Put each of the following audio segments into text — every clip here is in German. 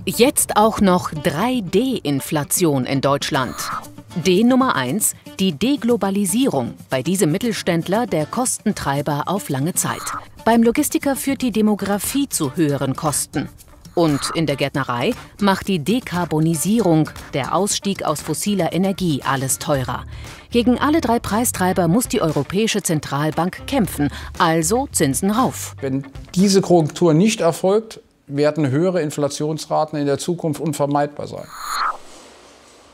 Jetzt auch noch 3D-Inflation in Deutschland. D Nummer 1, die Deglobalisierung, bei diesem Mittelständler der Kostentreiber auf lange Zeit. Beim Logistiker führt die Demografie zu höheren Kosten. Und in der Gärtnerei macht die Dekarbonisierung, der Ausstieg aus fossiler Energie, alles teurer. Gegen alle drei Preistreiber muss die Europäische Zentralbank kämpfen, also Zinsen rauf. Wenn diese Korrektur nicht erfolgt, werden höhere Inflationsraten in der Zukunft unvermeidbar sein.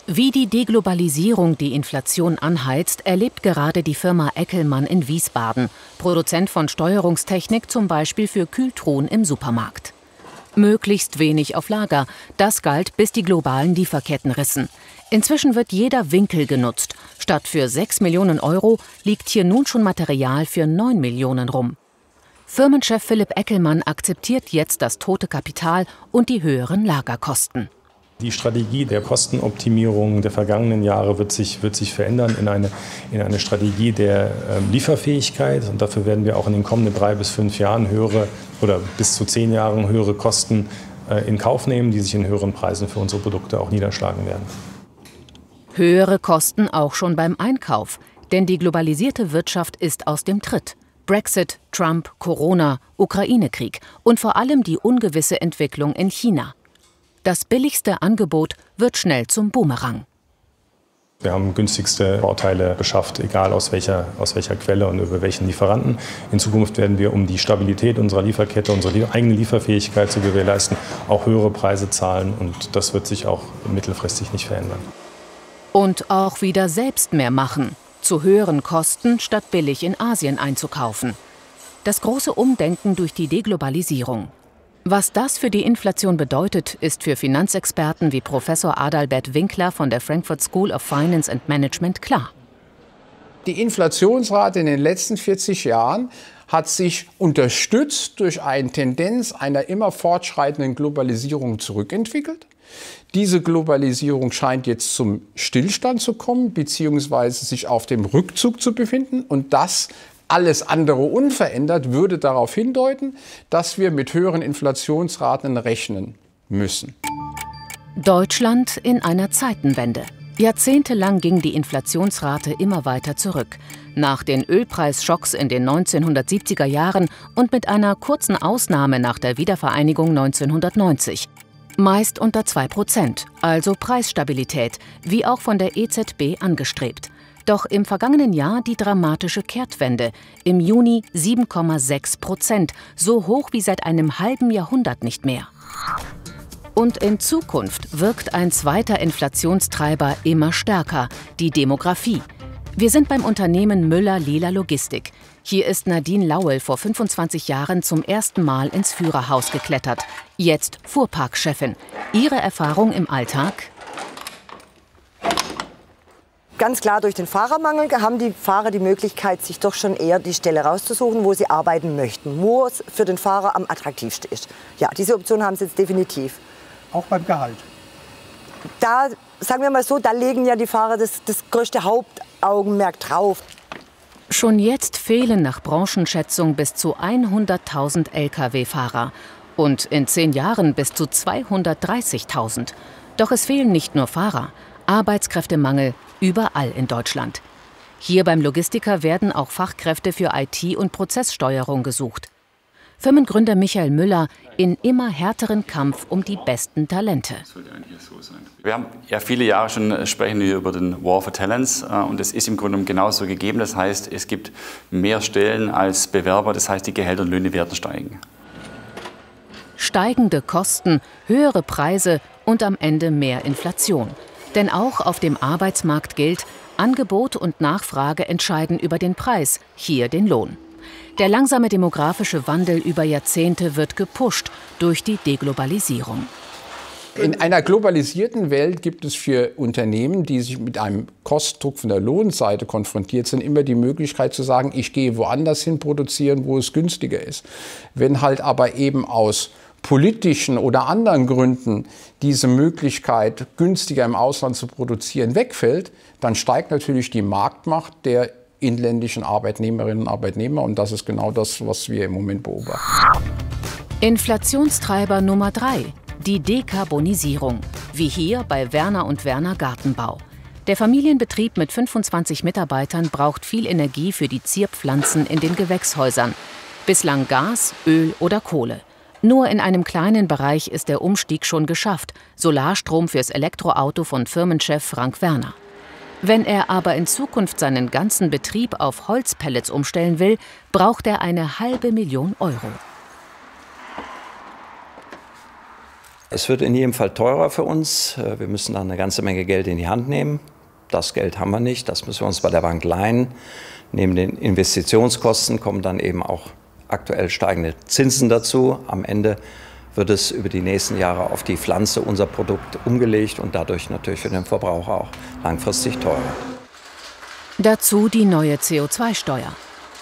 Wie die Deglobalisierung die Inflation anheizt, erlebt gerade die Firma Eckelmann in Wiesbaden, Produzent von Steuerungstechnik zum Beispiel für Kühltruhen im Supermarkt. Möglichst wenig auf Lager, das galt, bis die globalen Lieferketten rissen. Inzwischen wird jeder Winkel genutzt. Statt für 6 Millionen Euro liegt hier nun schon Material für 9 Millionen rum. Firmenchef Philipp Eckelmann akzeptiert jetzt das tote Kapital und die höheren Lagerkosten. Die Strategie der Kostenoptimierung der vergangenen Jahre wird sich verändern in eine Strategie der Lieferfähigkeit. Und dafür werden wir auch in den kommenden 3 bis 5 Jahren höhere oder bis zu 10 Jahren höhere Kosten in Kauf nehmen, die sich in höheren Preisen für unsere Produkte auch niederschlagen werden. Höhere Kosten auch schon beim Einkauf, denn die globalisierte Wirtschaft ist aus dem Tritt. Brexit, Trump, Corona, Ukraine-Krieg und vor allem die ungewisse Entwicklung in China. Das billigste Angebot wird schnell zum Boomerang. Wir haben günstigste Bauteile beschafft, egal aus welcher Quelle und über welchen Lieferanten. In Zukunft werden wir, um die Stabilität unserer Lieferkette, unsere eigene Lieferfähigkeit zu gewährleisten, auch höhere Preise zahlen. Und das wird sich auch mittelfristig nicht verändern. Und auch wieder selbst mehr machen. Zu höheren Kosten, statt billig in Asien einzukaufen. Das große Umdenken durch die Deglobalisierung. Was das für die Inflation bedeutet, ist für Finanzexperten wie Professor Adalbert Winkler von der Frankfurt School of Finance and Management klar. Die Inflationsrate in den letzten 40 Jahren hat sich unterstützt durch eine Tendenz einer immer fortschreitenden Globalisierung zurückentwickelt. Diese Globalisierung scheint jetzt zum Stillstand zu kommen, beziehungsweise sich auf dem Rückzug zu befinden. Und das alles andere unverändert würde darauf hindeuten, dass wir mit höheren Inflationsraten rechnen müssen. Deutschland in einer Zeitenwende. Jahrzehntelang ging die Inflationsrate immer weiter zurück. Nach den Ölpreisschocks in den 1970er Jahren und mit einer kurzen Ausnahme nach der Wiedervereinigung 1990. Meist unter 2%, also Preisstabilität, wie auch von der EZB angestrebt. Doch im vergangenen Jahr die dramatische Kehrtwende. Im Juni 7,6%, so hoch wie seit einem halben Jahrhundert nicht mehr. Und in Zukunft wirkt ein zweiter Inflationstreiber immer stärker, die Demografie. Wir sind beim Unternehmen Müller-Lehler Logistik. Hier ist Nadine Lauel vor 25 Jahren zum ersten Mal ins Führerhaus geklettert. Jetzt Fuhrparkchefin. Ihre Erfahrung im Alltag? Ganz klar, durch den Fahrermangel haben die Fahrer die Möglichkeit, sich doch schon eher die Stelle rauszusuchen, wo sie arbeiten möchten, wo es für den Fahrer am attraktivsten ist. Ja, diese Option haben sie jetzt definitiv. Auch beim Gehalt? Da, sagen wir mal so, da legen ja die Fahrer das größte Hauptaugenmerk drauf. Schon jetzt fehlen nach Branchenschätzung bis zu 100.000 Lkw-Fahrer und in 10 Jahren bis zu 230.000. Doch es fehlen nicht nur Fahrer, Arbeitskräftemangel überall in Deutschland. Hier beim Logistiker werden auch Fachkräfte für IT- und Prozesssteuerung gesucht. Firmengründer Michael Müller in immer härteren Kampf um die besten Talente. Wir haben ja viele Jahre schon sprechen wir über den War for Talents und es ist im Grunde genauso gegeben. Das heißt, es gibt mehr Stellen als Bewerber, das heißt, die Gehälter und Löhne werden steigen. Steigende Kosten, höhere Preise und am Ende mehr Inflation. Denn auch auf dem Arbeitsmarkt gilt, Angebot und Nachfrage entscheiden über den Preis, hier den Lohn. Der langsame demografische Wandel über Jahrzehnte wird gepusht durch die Deglobalisierung. In einer globalisierten Welt gibt es für Unternehmen, die sich mit einem Kostendruck von der Lohnseite konfrontiert sind, immer die Möglichkeit zu sagen, ich gehe woanders hin produzieren, wo es günstiger ist. Wenn halt aber eben aus politischen oder anderen Gründen diese Möglichkeit, günstiger im Ausland zu produzieren, wegfällt, dann steigt natürlich die Marktmacht der inländischen Arbeitnehmerinnen und Arbeitnehmer. Und das ist genau das, was wir im Moment beobachten. Inflationstreiber Nummer 3. Die Dekarbonisierung, wie hier bei Werner & Werner Gartenbau. Der Familienbetrieb mit 25 Mitarbeitern braucht viel Energie für die Zierpflanzen in den Gewächshäusern. Bislang Gas, Öl oder Kohle. Nur in einem kleinen Bereich ist der Umstieg schon geschafft. Solarstrom fürs Elektroauto von Firmenchef Frank Werner. Wenn er aber in Zukunft seinen ganzen Betrieb auf Holzpellets umstellen will, braucht er eine $500.000. Es wird in jedem Fall teurer für uns. Wir müssen dann eine ganze Menge Geld in die Hand nehmen. Das Geld haben wir nicht, das müssen wir uns bei der Bank leihen. Neben den Investitionskosten kommen dann eben auch aktuell steigende Zinsen dazu. Am Ende wird es über die nächsten Jahre auf die Pflanze, unser Produkt, umgelegt und dadurch natürlich für den Verbraucher auch langfristig teurer. Dazu die neue CO2-Steuer.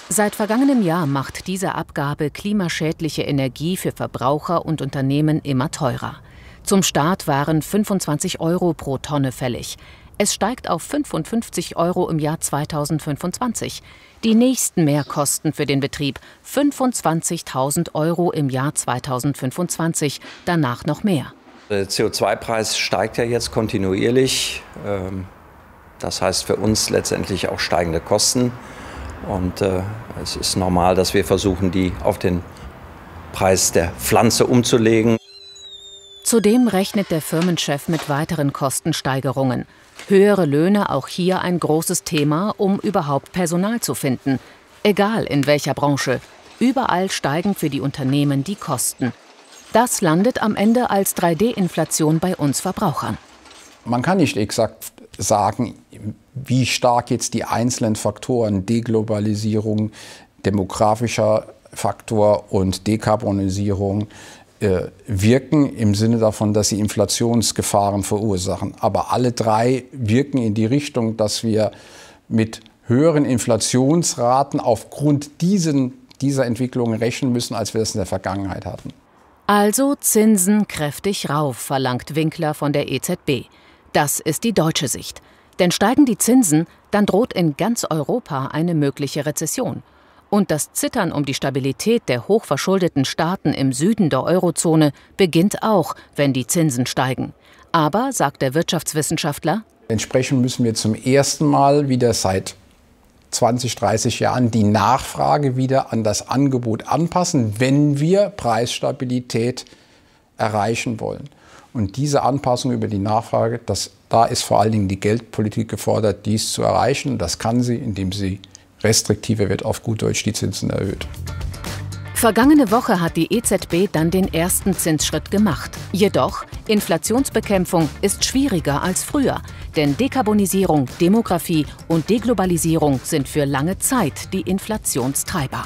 Seit vergangenem Jahr macht diese Abgabe klimaschädliche Energie für Verbraucher und Unternehmen immer teurer. Zum Start waren 25 € pro Tonne fällig. Es steigt auf 55 € im Jahr 2025. Die nächsten Mehrkosten für den Betrieb 25.000 € im Jahr 2025, danach noch mehr. Der CO2-Preis steigt ja jetzt kontinuierlich. Das heißt für uns letztendlich auch steigende Kosten. Und es ist normal, dass wir versuchen, die auf den Preis der Pflanze umzulegen. Zudem rechnet der Firmenchef mit weiteren Kostensteigerungen. Höhere Löhne auch hier ein großes Thema, um überhaupt Personal zu finden. Egal in welcher Branche. Überall steigen für die Unternehmen die Kosten. Das landet am Ende als 3D-Inflation bei uns Verbrauchern. Man kann nicht exakt sagen, wie stark jetzt die einzelnen Faktoren, Deglobalisierung, demografischer Faktor und Dekarbonisierung, wirken im Sinne davon, dass sie Inflationsgefahren verursachen. Aber alle drei wirken in die Richtung, dass wir mit höheren Inflationsraten aufgrund dieser Entwicklung rechnen müssen, als wir es in der Vergangenheit hatten. Also Zinsen kräftig rauf, verlangt Winkler von der EZB. Das ist die deutsche Sicht. Denn steigen die Zinsen, dann droht in ganz Europa eine mögliche Rezession. Und das Zittern um die Stabilität der hochverschuldeten Staaten im Süden der Eurozone beginnt auch, wenn die Zinsen steigen. Aber, sagt der Wirtschaftswissenschaftler, entsprechend müssen wir zum ersten Mal wieder seit 20, 30 Jahren die Nachfrage wieder an das Angebot anpassen, wenn wir Preisstabilität erreichen wollen. Und diese Anpassung über die Nachfrage, da ist vor allen Dingen die Geldpolitik gefordert, dies zu erreichen. Und das kann sie, indem sie restriktiver wird, auf gut Deutsch die Zinsen erhöht. Vergangene Woche hat die EZB dann den ersten Zinsschritt gemacht. Jedoch, Inflationsbekämpfung ist schwieriger als früher. Denn Dekarbonisierung, Demografie und Deglobalisierung sind für lange Zeit die Inflationstreiber.